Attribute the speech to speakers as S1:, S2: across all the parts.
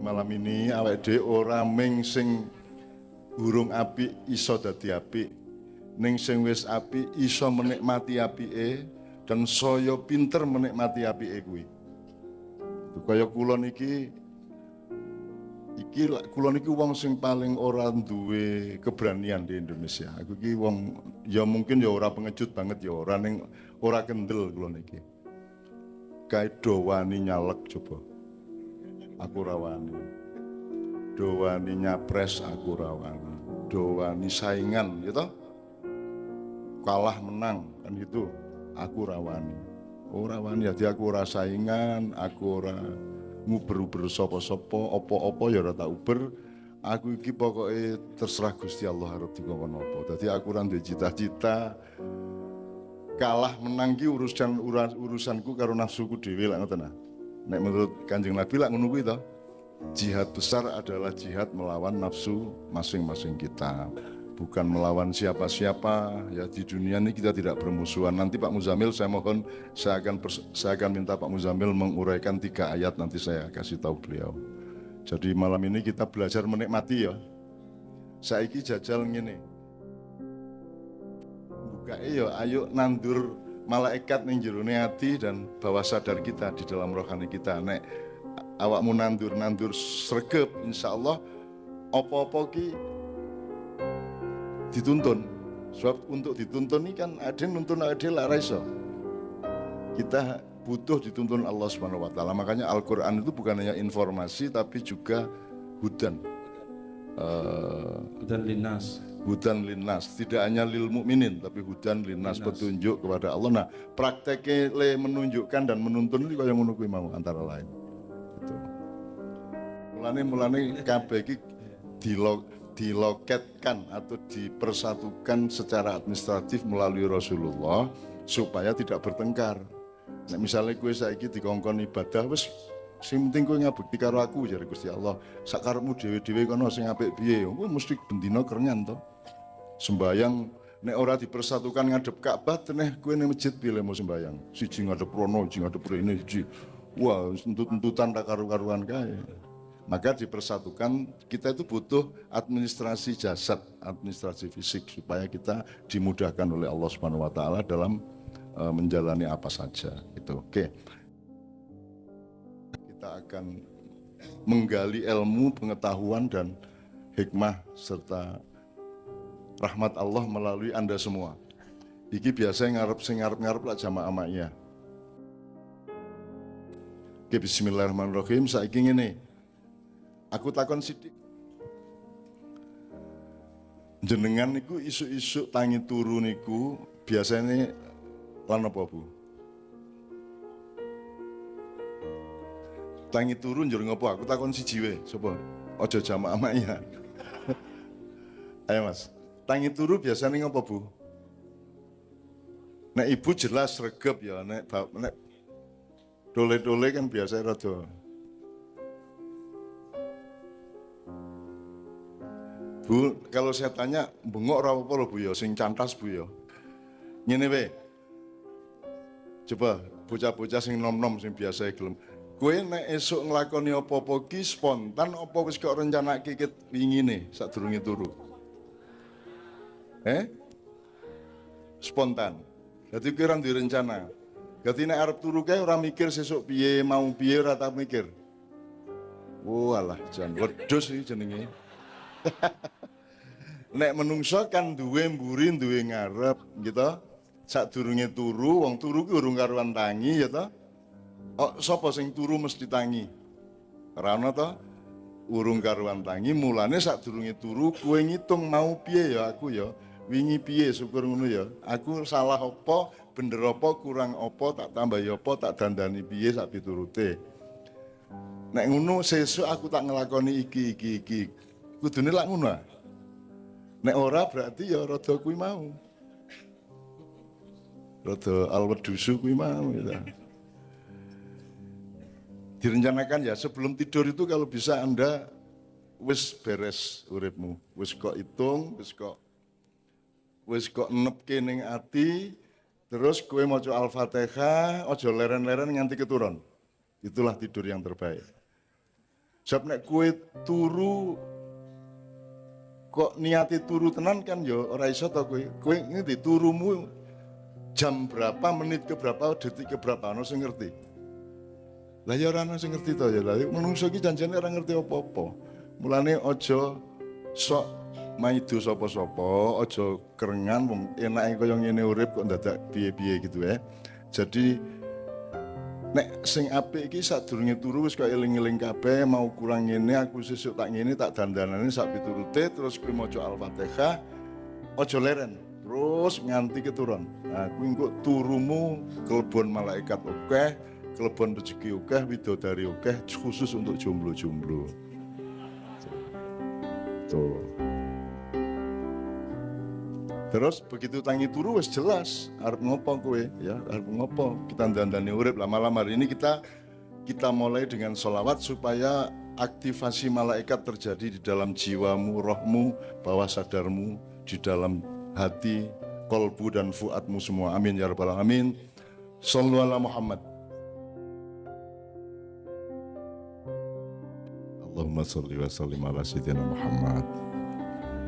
S1: malam ini awake dhewe ora ming sing burung apik iso dadi apik, ning sing wis apik iso menikmati apike dan saya pinter menikmati apike kuwi. Kaya kula niki kula niki wong sing paling ora duwe keberanian di Indonesia. Aku iki wong ya mungkin ya ora pengecut banget ya ora ning ora kendel kula niki. Kae do wani nyalek coba. Aku rawani, do wani nyapres aku rawani, do wani saingan gitu, kalah menang kan gitu, aku rawani. Ora wani jadi aku ora saingan, aku ora nguber-uber sapa-sapa, apa-apa ya ora tak uber. Aku iki pokoke terserah Gusti Allah arep dikon apa. Dadi aku ora duwe cita-cita. Kalah menang ki urusanku karo nafsuku dhewe lak ngoten nah. Nek menurut Kanjeng Nabi lak ngono kuwi to. Jihad besar adalah jihad melawan nafsu masing-masing kita. Bukan melawan siapa-siapa. Ya di dunia ini kita tidak bermusuhan. Nanti Pak Muzamil saya mohon saya akan minta Pak Muzamil menguraikan 3 ayat nanti saya kasih tahu beliau. Jadi malam ini kita belajar menikmati ya. Saiki jajal ngene. Bukae ya ayo nandur malaikat ning jerone ati dan bawah sadar kita di dalam rohani kita. Nek awakmu nandur sregep insyaallah apa-apa ki dituntun. Sebab untuk dituntun ini kan ada nuntun ada lah iso. Kita butuh dituntun Allah Subhanahu wa taala. Makanya Al-Qur'an itu bukan hanya informasi tapi juga hudan.
S2: Hudan linnas.
S1: Hudan linnas, tidak hanya lil mukminin tapi hudan linnas, petunjuk kepada Allah. Nah, prakteknya menunjukkan dan menuntun itu kaya ngono kuwi mau antara lain. Gitu. Mulane kabeh iki diloketkan atau dipersatukan secara administratif melalui Rasulullah supaya tidak bertengkar. Nah, misalnya gue saiki dikongkon ibadah wis sing penting kowe ngabekti karo aku jare Gusti Allah. Sakarepmu dhewe-dhewe kono sing apik piye, kowe mesti bendina kerengan to. Sembayang nek ora dipersatukan ngadep Ka'bah teneh kowe ning masjid piye mau sembayang. Siji ngadep rono, siji ngadep rene, siji. Wah, entut-entutan tak karu-karuan kae. Maka dipersatukan, kita itu butuh administrasi jasad, administrasi fisik supaya kita dimudahkan oleh Allah Subhanahu wa taala dalam menjalani apa saja gitu. Oke. Kita akan menggali ilmu, pengetahuan dan hikmah serta rahmat Allah melalui Anda semua. Iki biasa ngarep lah jamaah maknya. Oke, bismillahirrahmanirrahim. Saiki ngene. Aku takon sithik. Jenengan niku isuk-isuk tangi turu niku biasanya lan apa, Bu? Tangi turu njur ngopo? Aku takon siji wae, sapa? Aja jamaah maknya. Ayo Mas. Tangi turu biasanya ngopo, Bu? Nek ibu jelas regep ya, nek dole-dole kan biasa rada. Bu, kalau saya tanya bengok ora apa lho Bu ya, sing cantas Bu ya. Ngene wae. Coba bocah-bocah sing nom-nom sing biasa gelem. Kowe nek esuk nglakoni apa-apa ki spontan apa wis kok rencanake wingine sadurunge turu? Spontan. Dadi kowe ora duwe rencana. Dadi nek arep turu kae ora mikir sesuk piye, mau piye ora tak mikir. Walah, jan wedhus iki jenenge. Nek menungso kan duwe mburi, duwe ngarep gitu. Sadurunge turu, wong turu ki urung karuan tangi ya to. Oh, sapa sing turu mesti tangi? Ora ana to? Urung karuan tangi, mulane sadurunge turu kowe ngitung mau piye ya aku ya. Wingi piye syukur ngono ya. Aku salah apa, bener apa, kurang apa, tak tambahi apa, tak dandani piye sak piturute. Nek ngono sesuk aku tak nglakoni iki. Kudune lak ngono. Nek ora berarti ya rada kuwi mau. Rada alwedusu kuwi mau gitu. Direncanakan ya sebelum tidur itu kalau bisa Anda wis beres uripmu. Wis kok hitung, wis kok nepke ning ati, terus kowe maca Al-Fatihah, aja leren-leren nganti keturun. Itulah tidur yang terbaik. Sebab nek kowe turu kok niati turu tenan kan ya ora iso to kowe. Kowe ngerti turumu jam berapa, menit ke berapa, detik ke berapa, ono sing ngerti. Lah ya ora ono sing ngerti to ya. Lah menungso iki janjane ora ngerti apa-apa. Mulane aja sok maido sapa-sapa, aja kerengan wong enake kaya ngene urip kok dadak piye-piye gitu ya. Jadi nek sing apik iki sadurunge turu wis kok eling-eling kabeh, mau kurang ngene aku sesuk tak ngene tak dandanane sak piturute terus kowe maca Al-Fatihah aja leren terus nganti keturun. Nah kuwi engko turumu kelebon malaikat akeh, kelebon rezeki akeh, widodari akeh khusus untuk jomblo-jomblo. Tuh. Terus begitu tangi turu wis jelas arep ngopo kowe ya, arep ngopo kita dandani urip lah. Malam hari ini kita mulai dengan sholawat supaya aktivasi malaikat terjadi di dalam jiwamu, rohmu, bawah sadarmu, di dalam hati, kolbu dan fuadmu semua. Amin ya rabbal alamin. Shallu ala Muhammad. Allahumma sholli wa sallim ala sayyidina Muhammad.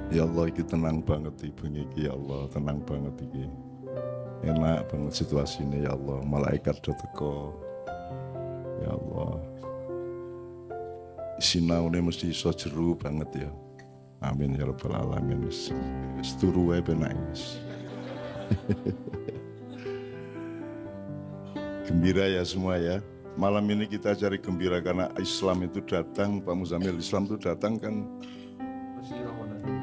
S1: Ya Allah, iki tenang banget ibu iki ya Allah, tenang banget iki. Enak banget situasinya ya Allah, malaikat do teko. Ya Allah. Sinaune mesti iso jeru banget ya. Amin ya rabbal alamin. Wis turu wae penak wis. Gembira ya semua ya. Malam ini kita cari gembira karena Islam itu datang, Pak Muzamil, Islam itu datang kan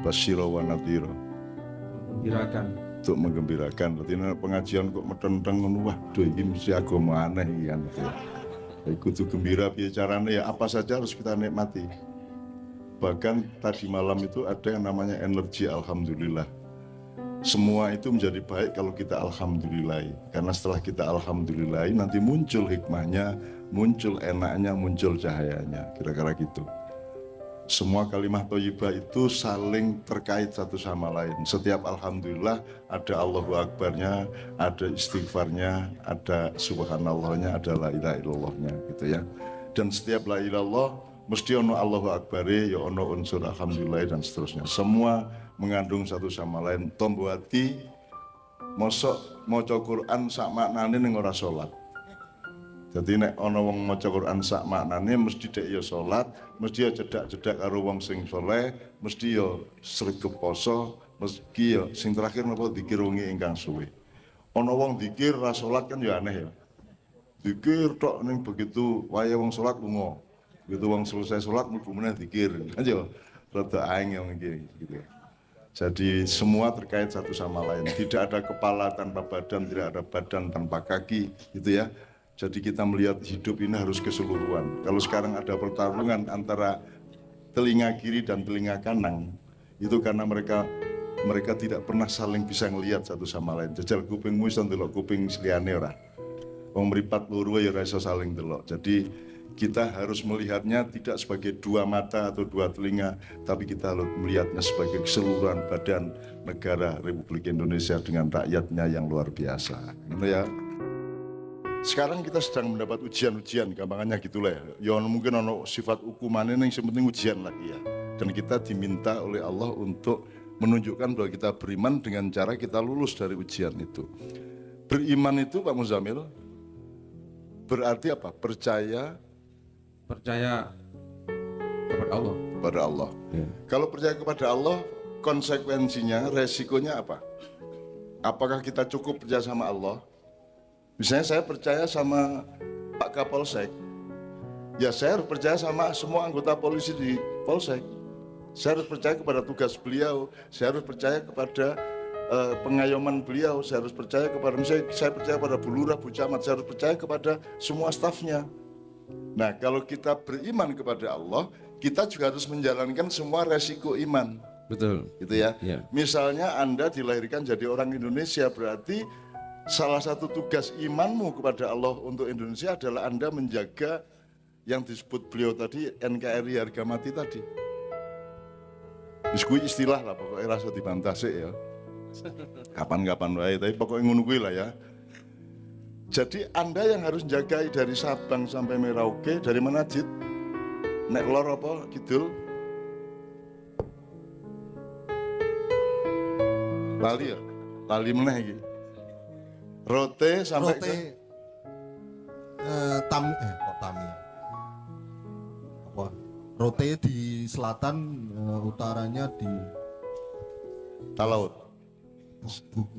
S1: Basyira wa nadhira, menggembirakan, untuk menggembirakan. Berarti pengajian kok metenteng ngono, waduh iki mesti agama aneh iki kan. Kudu gembira piye carane ya, apa saja harus kita nikmati. Bahkan tadi malam itu ada yang namanya energi alhamdulillah. Semua itu menjadi baik kalau kita alhamdulillahi. Karena setelah kita alhamdulillahi nanti muncul hikmahnya, muncul enaknya, muncul cahayanya. Kira-kira gitu. Semua kalimat thayyibah itu saling terkait satu sama lain. Setiap alhamdulillah ada Allahu Akbarnya, ada istighfarnya, ada subhanallahnya, ada la ilaha illallahnya gitu ya. Dan setiap la ilaha illallah mesti ono Allahu Akbare, ya ono unsur alhamdulillah dan seterusnya. Semua mengandung satu sama lain. Tombo hati mosok maca Quran sak maknane ning ora salat. Jadi nek ana wong maca Quran sak maknane mesti dek ya salat, mesti ya cedak-cedak karo wong sing saleh, mesti ya sregep poso, mesti ya sing terakhir napa zikir wengi ingkang suwe. Ana wong zikir ra salat kan ya aneh ya. Zikir tok ning begitu waya wong salat lunga. Begitu wong selesai salat mlebu meneh zikir. Kan ya rada aeng yang iki gitu. Jadi semua terkait satu sama lain. Tidak ada kepala tanpa badan, tidak ada badan tanpa kaki gitu ya. Jadi kita melihat hidup ini harus keseluruhan. Kalau sekarang ada pertarungan antara telinga kiri dan telinga kanan, itu karena mereka tidak pernah saling bisa melihat satu sama lain. Jajal kupingmu iso ndelok kuping liyane ora. Wong mripat loro ya ora iso saling delok. Jadi kita harus melihatnya tidak sebagai dua mata atau dua telinga, tapi kita harus melihatnya sebagai keseluruhan badan negara Republik Indonesia dengan rakyatnya yang luar biasa. Gitu ya. Sekarang kita sedang mendapat ujian-ujian, gampangannya gitulah ya. Ya mungkin ono sifat hukumannya yang penting ujian lagi ya. Dan kita diminta oleh Allah untuk menunjukkan bahwa kita beriman dengan cara kita lulus dari ujian itu. Beriman itu Pak Muzamil berarti apa? Percaya
S2: kepada Allah.
S1: Kepada Allah. Ya. Kalau percaya kepada Allah, konsekuensinya, resikonya apa? Apakah kita cukup percaya sama Allah? Misalnya saya percaya sama Pak Kapolsek, ya saya harus percaya sama semua anggota polisi di Polsek. Saya harus percaya kepada tugas beliau, saya harus percaya kepada pengayoman beliau, saya harus percaya kepada, misalnya saya percaya kepada Bu Lurah, Bu Camat, saya harus percaya kepada semua stafnya. Nah kalau kita beriman kepada Allah, kita juga harus menjalankan semua resiko iman.
S2: Betul.
S1: Gitu ya. Misalnya Anda dilahirkan jadi orang Indonesia, berarti salah satu tugas imanmu kepada Allah untuk Indonesia adalah Anda menjaga yang disebut beliau tadi NKRI harga mati tadi. Diskui istilah lah pokoknya rasa dibantah sih ya. Kapan-kapan wae tapi pokoknya ngono kuwi lah ya. Jadi Anda yang harus jagai dari Sabang sampai Merauke dari mana Jid? Nek lor apa kidul? Lali ya? Lali meneh iki. Rote sampai
S2: Rote kok Tami. Apa? Rote di selatan, utaranya di
S1: Talaut.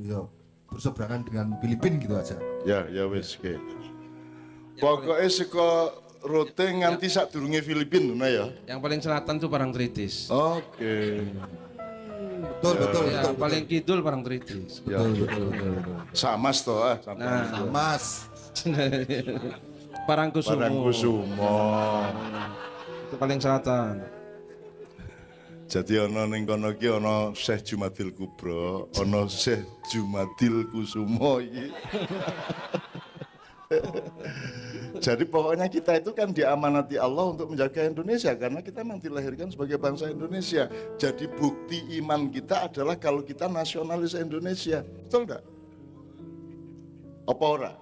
S2: ya, berseberangan dengan Filipina gitu aja.
S1: Ya, ya wis oke. Pokoknya saka Rote nganti sadurunge Filipina nah ya.
S3: Yang paling selatan tuh Parangtritis.
S1: Oke.
S2: Betul.
S3: Ya, paling kidul Parangtritis.
S1: Ya. Samas toh ah.
S3: Nah,
S2: Mas.
S3: Parangkusumo.
S1: Parangkusumo.
S3: Itu paling selatan.
S1: Jadi ana ning kono ki ana Syekh Jumadil Kubro, ana Syekh Jumadil Kusumo iki. Jadi pokoknya kita itu kan diamanati Allah untuk menjaga Indonesia karena kita memang dilahirkan sebagai bangsa Indonesia. Jadi bukti iman kita adalah kalau kita nasionalis Indonesia. Betul enggak? Apa ora?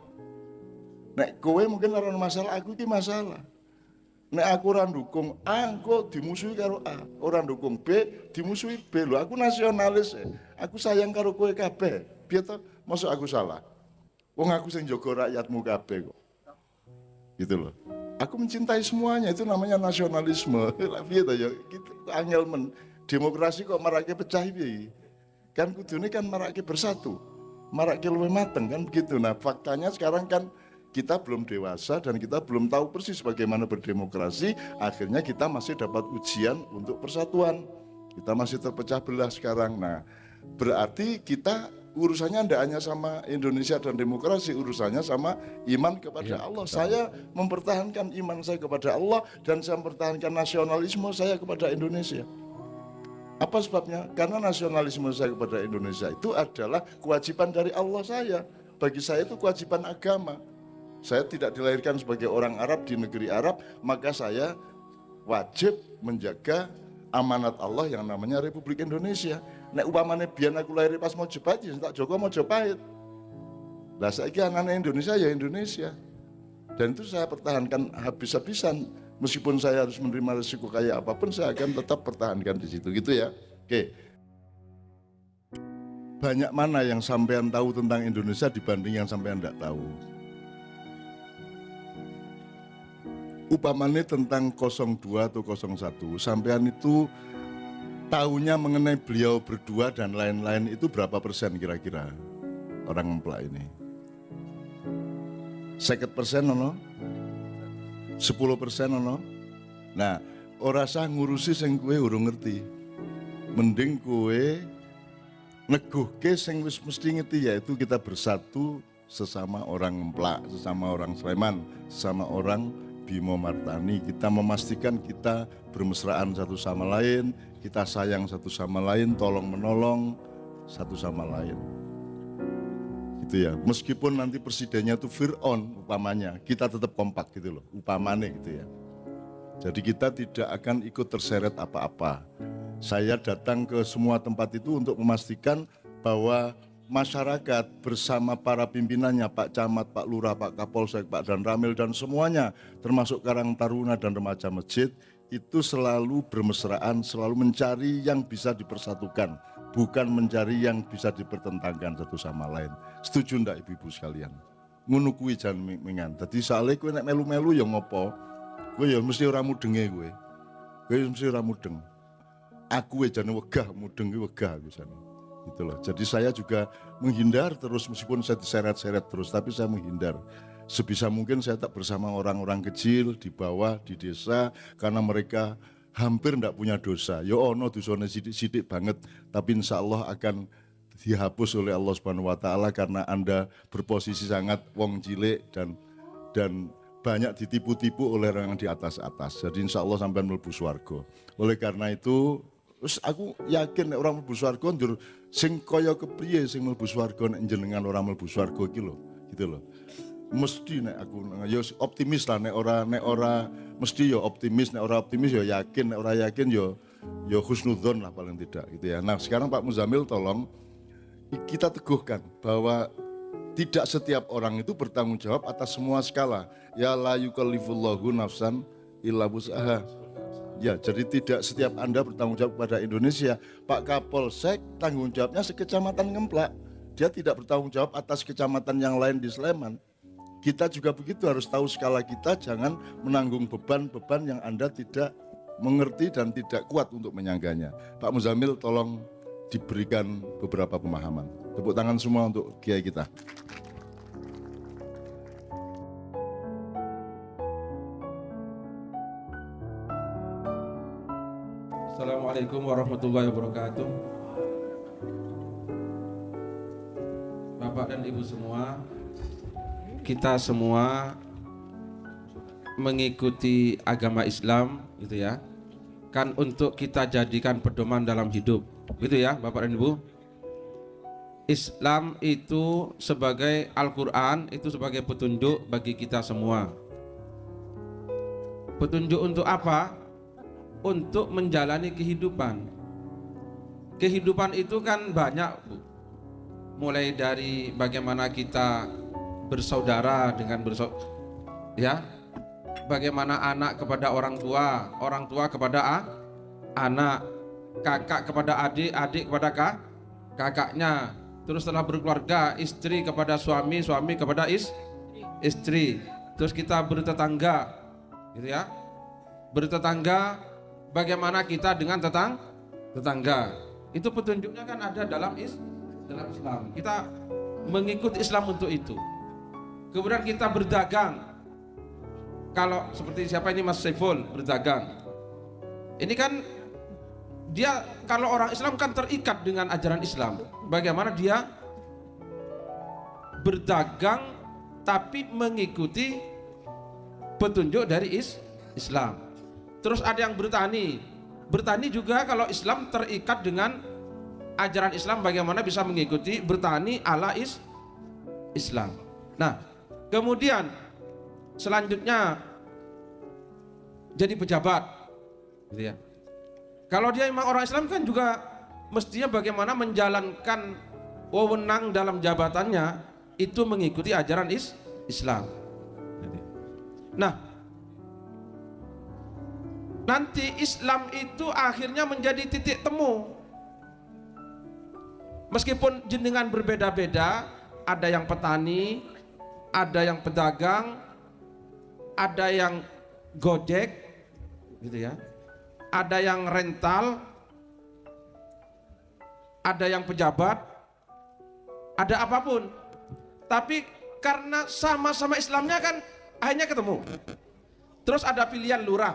S1: Nek kowe mungkin ora masalah, aku ki masalah. Nek aku ora ndukung A, engko dimusuhi karo A. Ora ndukung B, dimusuhi B. Lho, aku nasionalis. Aku sayang karo kowe kabeh. Piye to? Mosok aku salah? Wong aku sing jaga rakyatmu kabeh kok. Gitu loh. Aku mencintai semuanya, itu namanya nasionalisme. Lah piye to ya? Gitu angel men. Demokrasi kok marake pecah piye? Kan kudune kan marake bersatu. Marake luwih mateng kan begitu. Nah, faktanya sekarang kan kita belum dewasa dan kita belum tahu persis bagaimana berdemokrasi, akhirnya kita masih dapat ujian untuk persatuan. Kita masih terpecah belah sekarang. Nah, berarti kita urusannya tidak hanya sama Indonesia dan demokrasi, urusannya sama iman kepada Allah. Saya mempertahankan iman saya kepada Allah dan saya mempertahankan nasionalisme saya kepada Indonesia. Apa sebabnya? Karena nasionalisme saya kepada Indonesia itu adalah kewajiban dari Allah saya. Bagi saya itu kewajiban agama. Saya tidak dilahirkan sebagai orang Arab di negeri Arab, maka saya wajib menjaga amanat Allah yang namanya Republik Indonesia. Nek upamane biyen aku lahir pas Mojopahit, ya tak Joko Mojopahit. Lah saiki anane Indonesia ya Indonesia. Dan itu saya pertahankan habis-habisan. Meskipun saya harus menerima risiko kayak apapun, saya akan tetap pertahankan di situ gitu ya. Oke. Banyak mana yang sampean tahu tentang Indonesia dibanding yang sampean tidak tahu? Upamanya tentang 02 atau 01, sampean itu tahunya mengenai beliau berdua dan lain-lain itu berapa persen kira-kira orang Emplak ini? 50% ono? 10% ono? Nah, ora sah ngurusi sing kowe urung ngerti. Mending kowe neguhke sing wis mesti ngerti, yaitu kita bersatu sesama orang Emplak, sesama orang Sleman, sesama orang Bimo Martani. Kita memastikan kita bermesraan satu sama lain, kita sayang satu sama lain, tolong menolong satu sama lain. Gitu ya. Meskipun nanti presidennya itu Fir'aun upamanya, kita tetap kompak gitu loh, upamanya gitu ya. Jadi kita tidak akan ikut terseret apa-apa. Saya datang ke semua tempat itu untuk memastikan bahwa masyarakat bersama para pimpinannya, Pak Camat, Pak Lurah, Pak Kapolsek, Pak Dan Ramil dan semuanya, termasuk Karang Taruna dan remaja masjid, itu selalu bermesraan, selalu mencari yang bisa dipersatukan, bukan mencari yang bisa dipertentangkan satu sama lain. Setuju ndak ibu-ibu sekalian? Ngono kuwi jan mengan. Dadi soalé kowe nek melu-melu ya ngopo? Kowe ya mesti ora mudenge kowe. Kowe mesti ora mudeng. Aku jane wegah, mudeng ki wegah wisane. Gitu loh. Jadi saya juga menghindar terus, meskipun saya diseret-seret terus, tapi saya menghindar. Sebisa mungkin saya tak bersama orang-orang kecil di bawah, di desa, karena mereka hampir tidak punya dosa. Ya ono dosane sidik-sidik banget, tapi insya Allah akan dihapus oleh Allah Subhanahu Wa Taala karena Anda berposisi sangat wong cilik dan banyak ditipu-tipu oleh orang yang di atas-atas. Jadi insya Allah sampai mlebu swarga. Oleh karena itu, terus aku yakin nek orang mlebu swarga ndur sing kaya kepriye sing mlebu swarga nek jenengan orang mlebu swarga iki lho, gitu loh. Mesti nek aku ya optimis lah, nek ora mesti ya optimis, nek ora optimis ya yakin, nek ora yakin ya husnudzon lah paling tidak gitu ya. Nah, sekarang Pak Muzamil tolong kita teguhkan bahwa tidak setiap orang itu bertanggung jawab atas semua skala. Ya la yukallifullahu nafsan illa wus'aha. Ya, jadi tidak setiap Anda bertanggung jawab kepada Indonesia. Pak Kapolsek tanggung jawabnya sekecamatan Ngemplak. Dia tidak bertanggung jawab atas kecamatan yang lain di Sleman. Kita juga begitu, harus tahu skala kita, jangan menanggung beban-beban yang Anda tidak mengerti dan tidak kuat untuk menyangganya. Pak Muzamil tolong diberikan beberapa pemahaman. Tepuk tangan semua untuk kiai kita.
S3: Assalamualaikum warahmatullahi wabarakatuh. Bapak dan Ibu semua, kita semua mengikuti agama Islam gitu ya. Kan untuk kita jadikan pedoman dalam hidup. Gitu ya, Bapak dan Ibu. Islam itu sebagai Al-Qur'an, itu sebagai petunjuk bagi kita semua. Petunjuk untuk apa? Untuk menjalani kehidupan. Kehidupan itu kan banyak, Bu. Mulai dari bagaimana kita bersaudara dengan ya, bagaimana anak kepada orang tua kepada anak, kakak kepada adik, adik kepada kakaknya. Terus setelah berkeluarga, istri kepada suami, suami kepada istri. Terus kita bertetangga, gitu ya. Bertetangga, bagaimana kita dengan tetangga. Itu petunjuknya kan ada dalam Islam. Kita mengikuti Islam untuk itu. Kemudian kita berdagang. Kalau seperti siapa ini, Mas Saiful berdagang. Ini kan dia, kalau orang Islam kan terikat dengan ajaran Islam. Bagaimana dia berdagang tapi mengikuti petunjuk dari Islam. Terus ada yang bertani. Bertani juga kalau Islam terikat dengan ajaran Islam, bagaimana bisa mengikuti bertani ala Islam. Nah, kemudian selanjutnya jadi pejabat, gitu ya. Kalau dia memang orang Islam kan juga mestinya bagaimana menjalankan wewenang dalam jabatannya itu mengikuti ajaran Islam. Nah, nanti Islam itu akhirnya menjadi titik temu. Meskipun jenengan berbeda-beda, ada yang petani, ada yang pedagang, ada yang gojek, gitu ya. Ada yang rental, ada yang pejabat, ada apapun. Tapi karena sama-sama Islamnya kan akhirnya ketemu. Terus ada pilihan lurah.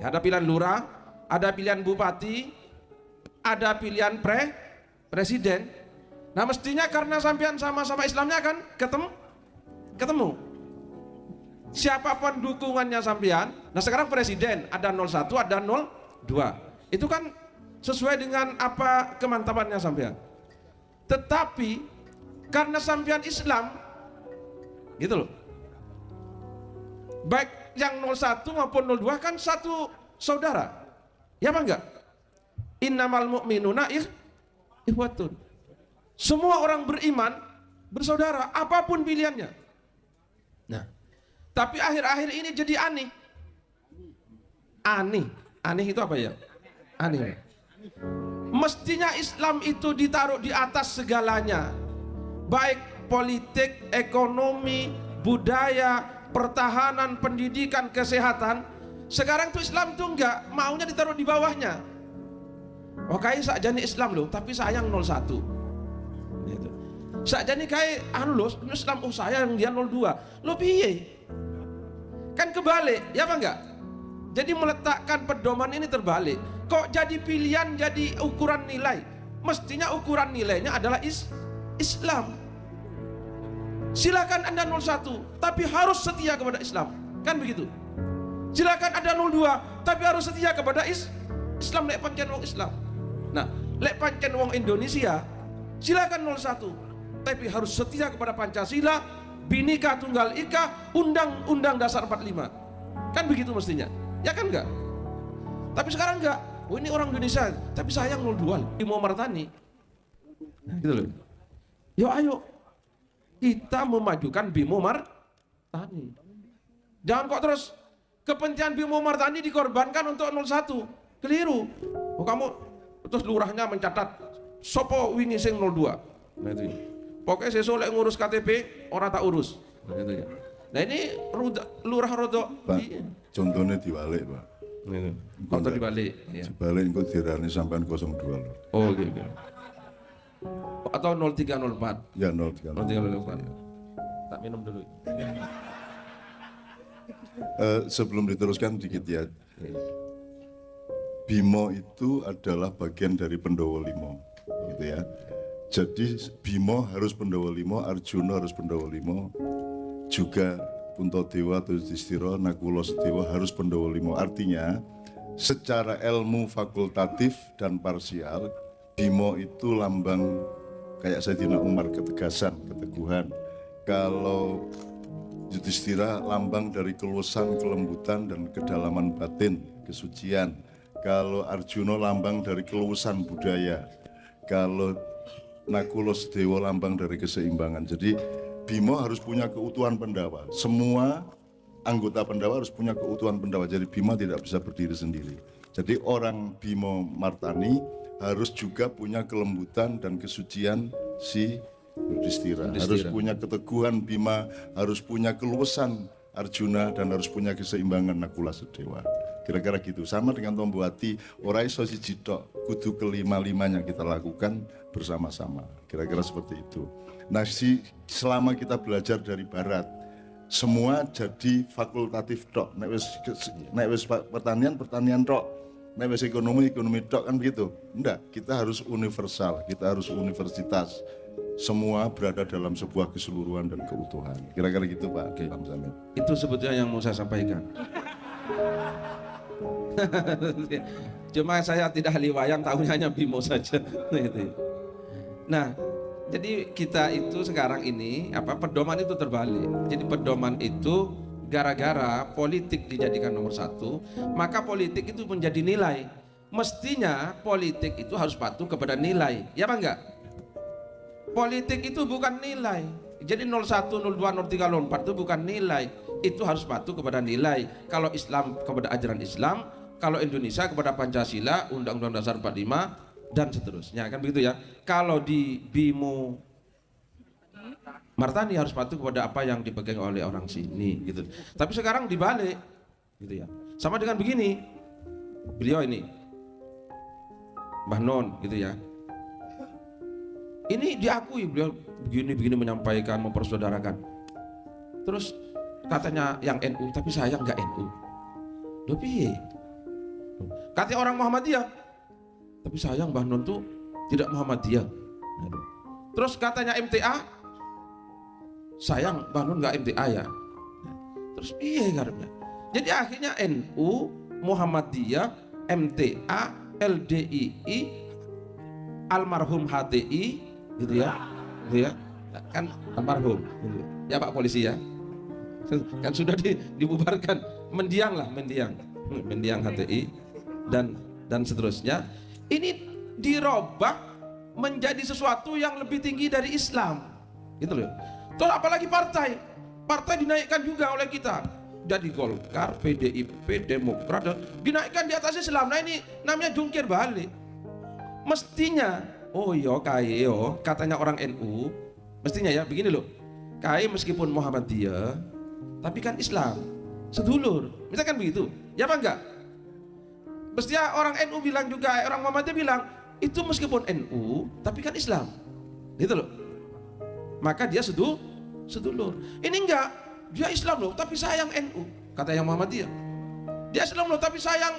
S3: Ya, ada pilihan lurah, ada pilihan bupati, ada pilihan presiden. Nah, mestinya karena sampean sama-sama Islamnya kan ketemu. Siapapun dukungannya sampean. Nah, sekarang presiden ada 01, ada 02. Itu kan sesuai dengan apa kemantapannya sampean. Tetapi karena sampean Islam, gitu loh. Baik yang 01 maupun 02 kan satu saudara. Ya apa enggak? Innamal mu'minuna ikhwatun. Semua orang beriman bersaudara, apapun pilihannya. Nah, tapi akhir-akhir ini jadi aneh. Aneh itu apa ya? Aneh. Mestinya Islam itu ditaruh di atas segalanya. Baik politik, ekonomi, budaya, pertahanan, pendidikan, kesehatan. Sekarang tuh Islam tuh enggak, maunya ditaruh di bawahnya. Oh, kayak sakjane Islam loh, tapi sayang 01. Gitu. Sakjane kayak loh, Islam, oh sayang dia 02. Lo piye? Kan kebalik, ya apa enggak? Jadi meletakkan pedoman ini terbalik. Kok jadi pilihan, jadi ukuran nilai? Mestinya ukuran nilainya adalah Islam. Silakan Anda 01, tapi harus setia kepada Islam. Kan begitu? Silakan Anda 02, tapi harus setia kepada Islam, lek pancen wong Islam. Nah, lek pancen wong Indonesia, silakan 01, tapi harus setia kepada Pancasila, Bhinneka Tunggal Ika, Undang-Undang Dasar 45. Kan begitu mestinya. Ya kan enggak? Tapi sekarang enggak. Oh, ini orang Indonesia, tapi sayang 02 Bimo Martani. Nah, gitu loh. Yo ayo kita memajukan Bimo Martani. Jangan kok terus kepentingan Bimo Martani dikorbankan untuk 01. Keliru. Oh, kamu terus lurahnya mencatat sopo wingi sing 02. Nah itu. Pokoknya sesuk lek ngurus KTP orang tak urus. Nah itu ya. Nah ini lurah rodok.
S1: Pak, contohnya diwalik, Pak.
S3: Atau dibalik. Ya.
S1: Dibalik engko dirani sampean 02 lho.
S3: Oh gitu. Atau 0304.
S1: Ya 03.
S3: 0304. Tak minum dulu.
S1: Sebelum diteruskan dikit ya. Bimo itu adalah bagian dari Pendowo Limo, gitu ya. Jadi Bimo harus Pendowo Limo, Arjuna harus Pendowo Limo, juga Puntadewa, Yudhistira, Nakula, Sedewa harus Pendowo Limo. Artinya secara ilmu fakultatif dan parsial, Bimo itu lambang kayak Sayyidina Umar, ketegasan, keteguhan. Kalau Yudhistira lambang dari keluasan, kelembutan, dan kedalaman batin, kesucian. Kalau Arjuna lambang dari keluasan budaya. Kalau Nakula Sedewa lambang dari keseimbangan. Jadi Bimo harus punya keutuhan Pandawa. Semua anggota Pandawa harus punya keutuhan Pandawa. Jadi Bima tidak bisa berdiri sendiri. Jadi orang Bimo Martani harus juga punya kelembutan dan kesucian si Yudhistira. Harus punya keteguhan Bima, harus punya keluasan Arjuna, dan harus punya keseimbangan Nakula Sedewa. Kira-kira gitu. Sama dengan Tomboati, ora iso siji tok, kudu kelima-limanya kita lakukan bersama-sama. Kira-kira seperti itu. Nah, selama kita belajar dari barat, semua jadi fakultatif tok. Nek wis pertanian tok. Nek wis ekonomi tok, kan begitu. Enggak, kita harus universal, kita harus universitas. Semua berada dalam sebuah keseluruhan dan keutuhan. Kira-kira gitu, Pak.
S3: Oke.
S1: Pak Zamil.
S3: Itu sebetulnya yang mau saya sampaikan. Cuma saya tidak ahli wayang, tahunya hanya Bimo saja. Nah, jadi kita itu sekarang ini pedoman itu terbalik. Jadi pedoman itu gara-gara politik dijadikan nomor 1, maka politik itu menjadi nilai. Mestinya politik itu harus patuh kepada nilai, ya apa enggak? Politik itu bukan nilai. Jadi 01, 02, 03, 04 itu bukan nilai. Itu harus patuh kepada nilai. Kalau Islam kepada ajaran Islam, kalau Indonesia kepada Pancasila, Undang-Undang Dasar 45, dan seterusnya, kan begitu ya. Kalau di Bimo Martani harus patuh kepada apa yang dipegang oleh orang sini, gitu. Tapi sekarang dibalik, gitu ya. Sama dengan begini, beliau ini, Mbah Non, gitu ya. Ini diakui beliau begini-begini menyampaikan, mempersaudarakan. Terus katanya yang NU, tapi saya nggak NU. Loh piye? Katanya orang Muhammadiyah, tapi sayang Mbah Non tuh tidak Muhammadiyah. Terus katanya MTA, sayang Mbah Non nggak MTA ya. Terus piye karena? Jadi akhirnya NU, Muhammadiyah, MTA, LDII, almarhum HTI, gitu ya, kan almarhum, gitu. Ya Pak Polisi ya, kan sudah dibubarkan, mendiang HTI dan seterusnya. Ini dirobak menjadi sesuatu yang lebih tinggi dari Islam, gitu loh. Terus apalagi partai dinaikkan juga oleh kita, jadi Golkar, PDIP, Demokrat dinaikkan di atas Islam. Nah ini namanya jungkir balik. Mestinya, katanya orang NU, mestinya ya begini loh, meskipun Muhammadiyah, tapi kan Islam, sedulur, misalkan begitu, ya apa enggak? Mestinya orang NU bilang juga, orang Muhammadiyah bilang, itu meskipun NU, tapi kan Islam, gitu loh. Maka dia sedulur. Ini enggak, dia Islam loh, tapi sayang NU, kata yang Muhammadiyah. Dia Islam loh, tapi sayang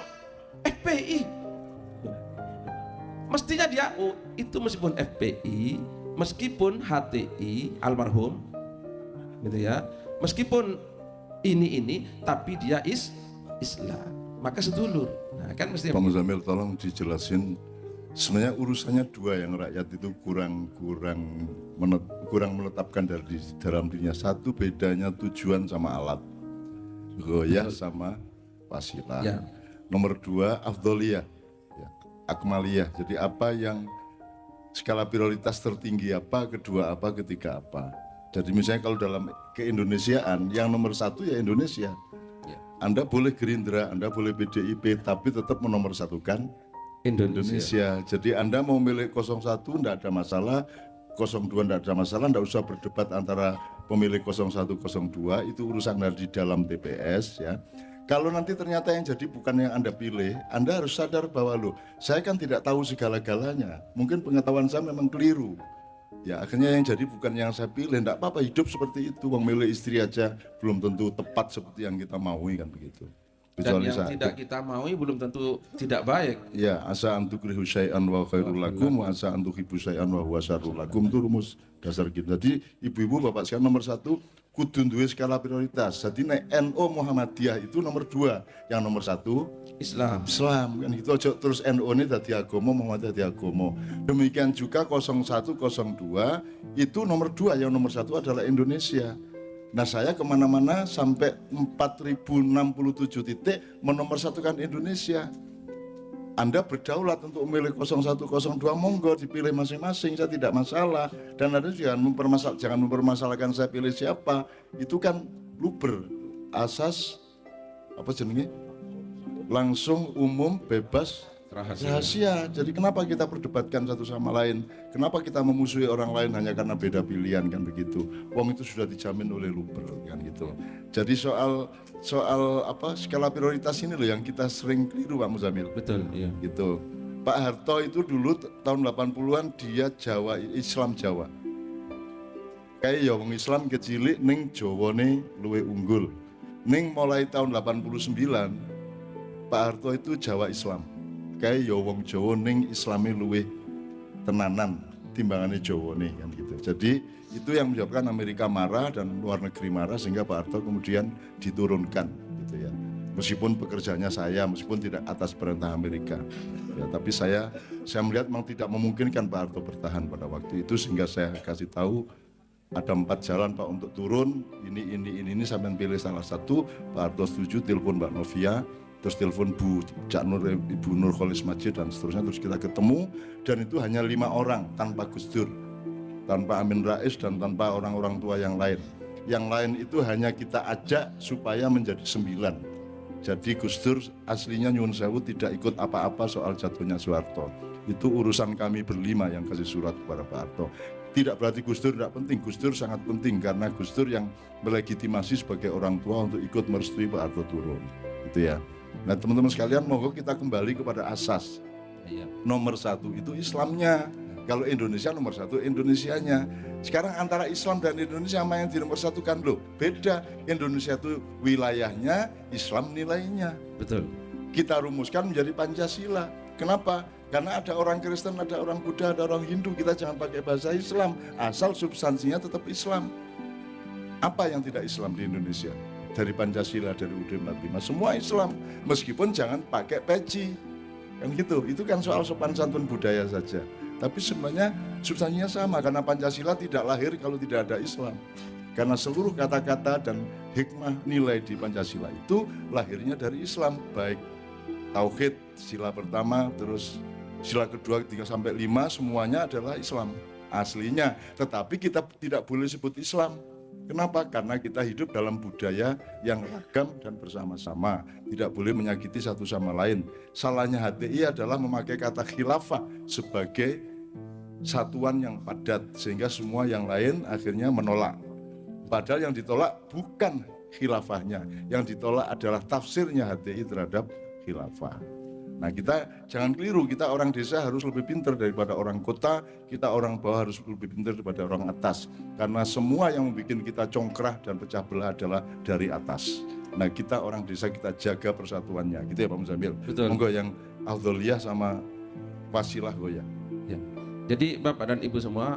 S3: FPI. Mestinya dia, itu meskipun FPI, meskipun HTI, almarhum, gitu ya, meskipun ini, tapi dia Islam, maka sedulur. Nah, kan mesti.
S1: Pak Muzamil, tolong dijelasin. Sebenarnya urusannya dua yang rakyat itu kurang menetapkan dari dalam dirinya. Satu, bedanya tujuan sama alat, goyah sama wasilah. Ya. Nomor dua, afdoliyah, ya, akmaliyah. Jadi apa yang skala prioritas tertinggi apa, kedua apa, ketiga apa. Jadi misalnya kalau dalam keindonesiaan yang nomor satu ya Indonesia. Ya. Anda boleh Gerindra, Anda boleh PDIP, tapi tetap menomorsatukan Indonesia. Jadi Anda mau milih 01 tidak ada masalah, 02 tidak ada masalah, tidak usah berdebat antara pemilih 01, 02, itu urusan dari dalam TPS ya. Kalau nanti ternyata yang jadi bukan yang Anda pilih, Anda harus sadar bahwa loh, saya kan tidak tahu segala-galanya. Mungkin pengetahuan saya memang keliru. Ya akhirnya yang jadi bukan yang saya pilih, enggak apa-apa hidup seperti itu. Wong milih istri aja belum tentu tepat seperti yang kita maui kan begitu.
S3: Dan yang tidak kita maui belum tentu tidak baik.
S1: Ya, asa antukrihu syai'an wa khairul lakum wa asa antuhibu syai'an wa huwa syarrul lakum, itu rumus dasar kita. Jadi ibu-ibu bapak sekalian, nomor 1 kudu duwe skala prioritas. Jadi nek NU Muhammadiyah itu nomor 2, yang nomor 1 Islam kan gitu aja, terus NU ini dadi agama, Muhammadiyah dadi agama. Demikian juga 01, 02 itu nomor 2, yang nomor 1 adalah Indonesia. Nah saya kemana-mana sampai 4067 titik menomorsatukan Indonesia. Anda berdaulat untuk memilih 01, 02, monggo dipilih masing-masing, saya tidak masalah. Dan Anda jangan mempermasalahkan saya pilih siapa, itu kan luber, asas apa jenenge, langsung, umum, bebas, rahasia. Jadi kenapa kita perdebatkan satu sama lain? Kenapa kita memusuhi orang lain hanya karena beda pilihan kan begitu? Wong itu sudah dijamin oleh luber kan gitu. Jadi soal apa skala prioritas ini loh yang kita sering keliru Pak Muzamil.
S3: Betul, iya.
S1: Gitu. Pak Harto itu dulu tahun 80-an dia Jawa, Islam Jawa. Kayak ya wong Islam kecilik ning Jawane luwe unggul. Ning mulai tahun 89 Pak Harto itu Jawa Islam. Kayak ya wong Jawa ning Islami luwih tenanan timbangannya Jawa nih kan gitu. Jadi itu yang menyebabkan Amerika marah dan luar negeri marah sehingga Pak Harto kemudian diturunkan gitu ya. Meskipun pekerjaannya saya, meskipun tidak atas perintah Amerika. Ya, tapi saya melihat memang tidak memungkinkan Pak Harto bertahan pada waktu itu sehingga saya kasih tahu ada 4 jalan Pak untuk turun, ini sampai pilih salah satu. Pak Harto setuju, telepon Mbak Novia, terus telepon Bu Cak Nur, Ibu Nur Kholis Majid dan seterusnya, terus kita ketemu dan itu hanya 5 orang tanpa Gus Dur, tanpa Amin Rais dan tanpa orang-orang tua yang lain. Yang lain itu hanya kita ajak supaya menjadi 9. Jadi Gus Dur aslinya nyuwun sewu tidak ikut apa-apa soal jatuhnya Soeharto. Itu urusan kami berlima yang kasih surat kepada Pak Harto. Tidak berarti Gus Dur tidak penting, Gus Dur sangat penting karena Gus Dur yang melegitimasi sebagai orang tua untuk ikut merestui Pak Harto turun. Itu ya. Nah teman-teman sekalian, monggo kita kembali kepada asas. Nomor 1 itu Islamnya. Kalau Indonesia nomor 1 Indonesianya. Sekarang antara Islam dan Indonesia sama yang di nomor 1 kan loh beda. Indonesia itu wilayahnya, Islam nilainya.
S3: Betul.
S1: Kita rumuskan menjadi Pancasila. Kenapa? Karena ada orang Kristen, ada orang Buddha, ada orang Hindu. Kita jangan pakai bahasa Islam, asal substansinya tetap Islam. Apa yang tidak Islam di Indonesia? Dari Pancasila, dari UUD 45, semua Islam. Meskipun jangan pakai peci, kan gitu. Itu kan soal sopan santun budaya saja. Tapi sebenarnya substansinya sama, karena Pancasila tidak lahir kalau tidak ada Islam. Karena seluruh kata-kata dan hikmah nilai di Pancasila itu lahirnya dari Islam. Baik tauhid, sila pertama, terus sila kedua, 3 sampai 5, semuanya adalah Islam aslinya. Tetapi kita tidak boleh sebut Islam. Kenapa? Karena kita hidup dalam budaya yang ragam dan bersama-sama. Tidak boleh menyakiti satu sama lain. Salahnya HTI adalah memakai kata khilafah sebagai satuan yang padat. Sehingga semua yang lain akhirnya menolak. Padahal yang ditolak bukan khilafahnya. Yang ditolak adalah tafsirnya HTI terhadap khilafah. Nah kita jangan keliru, kita orang desa harus lebih pintar daripada orang kota, kita orang bawah harus lebih pintar daripada orang atas. Karena semua yang membuat kita congkrah dan pecah belah adalah dari atas. Nah kita orang desa kita jaga persatuannya, gitu ya Pak Muzamil.
S3: Betul.
S1: Monggo yang afdholiyah sama wasilah goya.
S3: Ya. Jadi Bapak dan Ibu semua,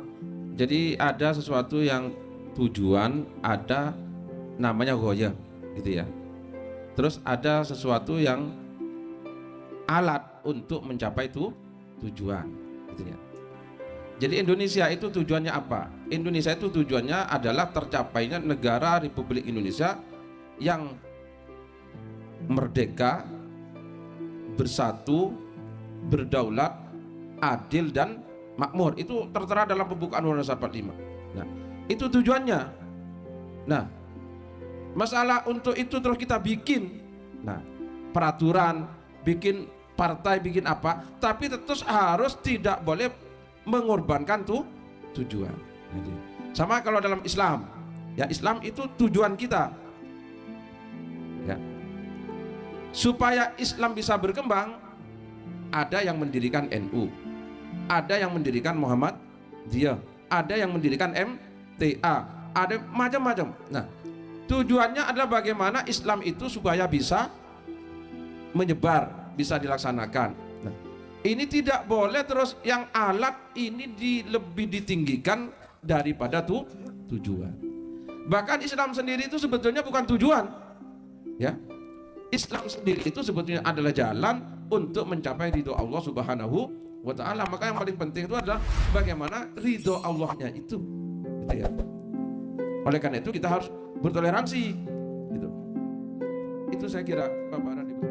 S3: jadi ada sesuatu yang tujuan, ada namanya goya, gitu ya. Terus ada sesuatu yang alat untuk mencapai itu tujuan, gitu ya. Jadi Indonesia itu tujuannya apa? Indonesia itu tujuannya adalah tercapainya negara Republik Indonesia yang merdeka, bersatu, berdaulat, adil dan makmur. Itu tertera dalam pembukaan Undang-Undang 45. Nah, itu tujuannya. Nah, masalah untuk itu terus kita bikin Nah, peraturan, bikin partai, bikin apa, tapi tetap harus tidak boleh mengorbankan tujuan. Jadi, sama kalau dalam Islam, ya Islam itu tujuan kita. Ya. Supaya Islam bisa berkembang, ada yang mendirikan NU, ada yang mendirikan Muhammadiyah, ada yang mendirikan MTA, ada macam-macam. Nah, tujuannya adalah bagaimana Islam itu supaya bisa menyebar, bisa dilaksanakan. Nah, ini tidak boleh terus yang alat ini lebih ditinggikan daripada tujuan. Bahkan Islam sendiri itu sebetulnya bukan tujuan, ya. Islam sendiri itu sebetulnya adalah jalan untuk mencapai ridho Allah Subhanahu wa Ta'ala. Maka yang paling penting itu adalah bagaimana ridho Allahnya itu, gitu ya. Oleh karena itu kita harus bertoleransi, gitu. Itu saya kira Bapak dan Ibu.